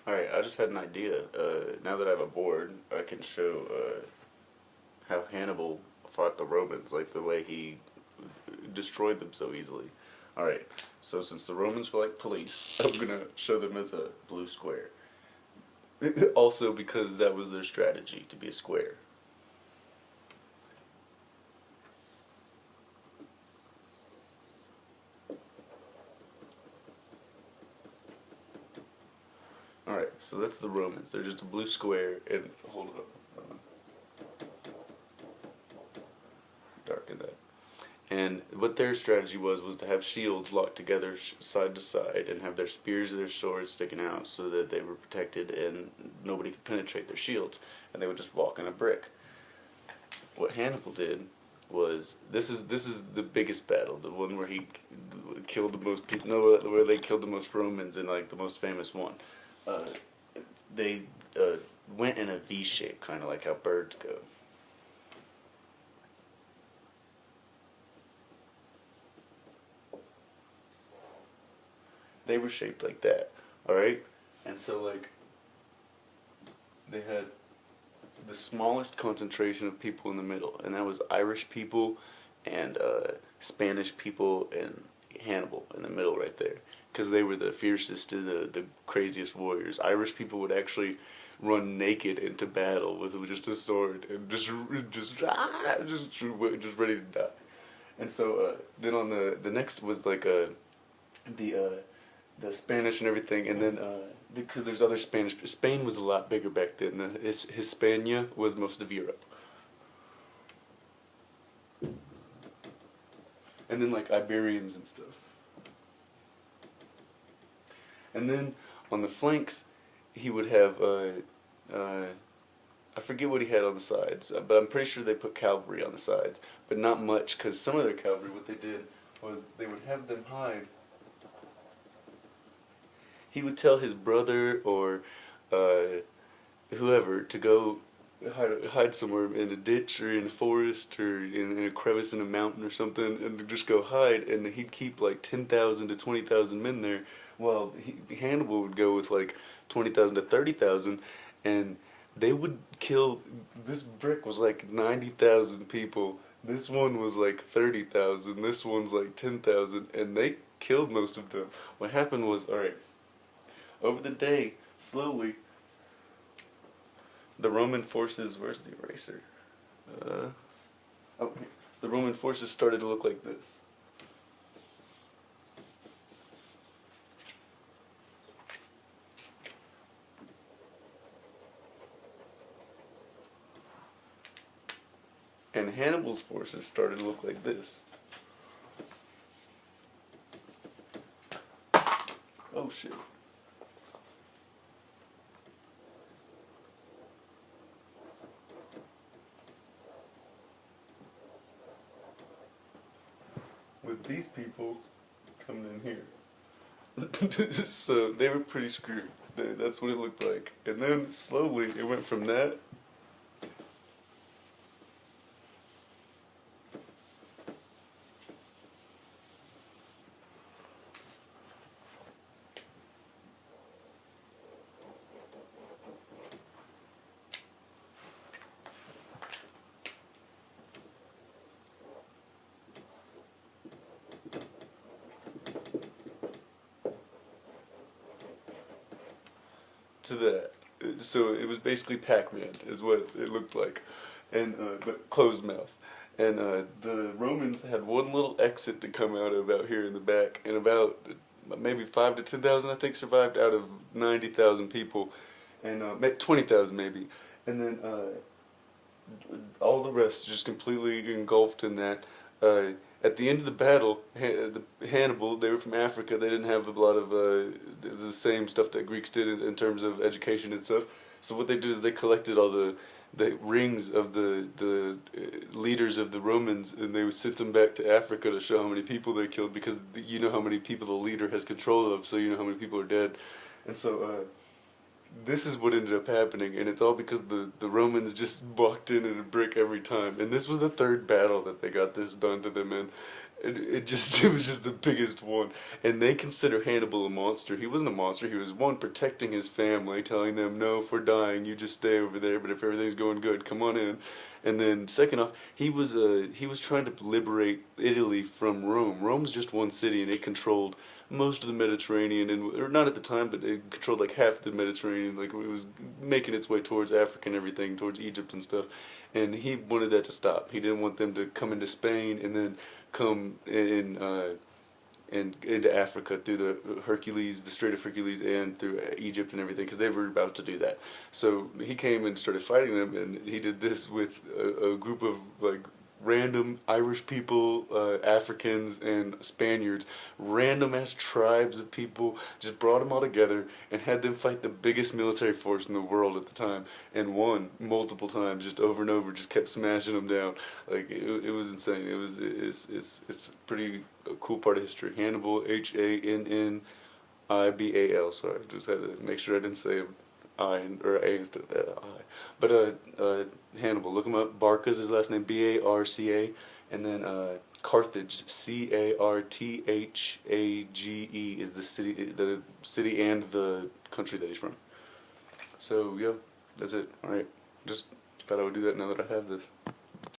Alright, I just had an idea. Now that I have a board, I can show how Hannibal fought the Romans, like the way he destroyed them so easily. Alright, so since the Romans were like police, I'm gonna show them as a blue square. Also because that was their strategy, to be a square. Alright, so that's the Romans. They're just a blue square, and hold up. Darken that. And what their strategy was to have shields locked together side to side and have their spears or their swords sticking out so that they were protected and nobody could penetrate their shields, and they would just walk on a brick. What Hannibal did was this is the biggest battle, the one where he killed the most people, no, where they killed the most Romans, and like the most famous one. Uh, they went in a V shape, kind of like how birds go. They were shaped like that, all right. And so like they had the smallest concentration of people in the middle, and that was Irish people and Spanish people and Hannibal in the middle right there, because they were the fiercest and the craziest warriors. Irish people would actually run naked into battle with just a sword and just ready to die. And so then on the next was like the the Spanish and everything, and then because there's other Spanish. Spain was a lot bigger back then. Hispania was most of Europe, and then like Iberians and stuff. And then on the flanks, he would have uh, I forget what he had on the sides, but I'm pretty sure they put cavalry on the sides, but not much, because some of their cavalry, what they did was they would have them hide. He would tell his brother or uh, whoever to go hide somewhere in a ditch or in a forest or in a crevice in a mountain or something, and to just go hide. And he'd keep like 10,000 to 20,000 men there, while Hannibal would go with like 20,000 to 30,000, and they would kill. This brick was like 90,000 people. This one was like 30,000. This one's like 10,000, and they killed most of them. What happened was, all right, over the day, slowly, the Roman forces. Where's the eraser? Uh, oh, the Roman forces started to look like this. And Hannibal's forces started to look like this. Oh shit. With these people coming in here. So they were pretty screwed. That's what it looked like. And then slowly it went from that to that. So it was basically Pac-Man, is what it looked like, and but closed mouth. And the Romans had one little exit to come out of out here in the back, and about maybe 5 to 10,000, I think, survived out of 90,000 people, and 20,000 maybe, and then all the rest just completely engulfed in that. At the end of the battle, Hannibal, they were from Africa. They didn't have a lot of the same stuff that Greeks did in terms of education and stuff. So what they did is they collected all the rings of the leaders of the Romans, and they sent them back to Africa to show how many people they killed, because you know how many people the leader has control of, so you know how many people are dead. And so this is what ended up happening, and it's all because the Romans just walked in a brick every time. And this was the third battle that they got this done to them in, it was just the biggest one, and they consider Hannibal a monster. He wasn't a monster. He was one protecting his family, telling them, no, if we're dying, you just stay over there. But if everything's going good, come on in. And then second off, he was trying to liberate Italy from Rome. Rome's just one city, and it controlled most of the Mediterranean, and or not at the time, but it controlled like half the Mediterranean. Like it was making its way towards Africa and everything, towards Egypt and stuff. And he wanted that to stop. He didn't want them to come into Spain and then come in and into Africa through the Hercules, the Strait of Hercules, and through Egypt and everything, because they were about to do that. So he came and started fighting them, and he did this with a group of like random Irish people, Africans, and Spaniards, random ass tribes of people, just brought them all together and had them fight the biggest military force in the world at the time, and won multiple times, just over and over, just kept smashing them down. Like it was insane. It's a pretty cool part of history. Hannibal, Hannibal. Sorry, just had to make sure I didn't say I or A instead of that I. But Hannibal, look him up. Barca's his last name, Barca, and then Carthage, Carthage is the city and the country that he's from. So yeah, that's it. All right, just thought I would do that now that I have this.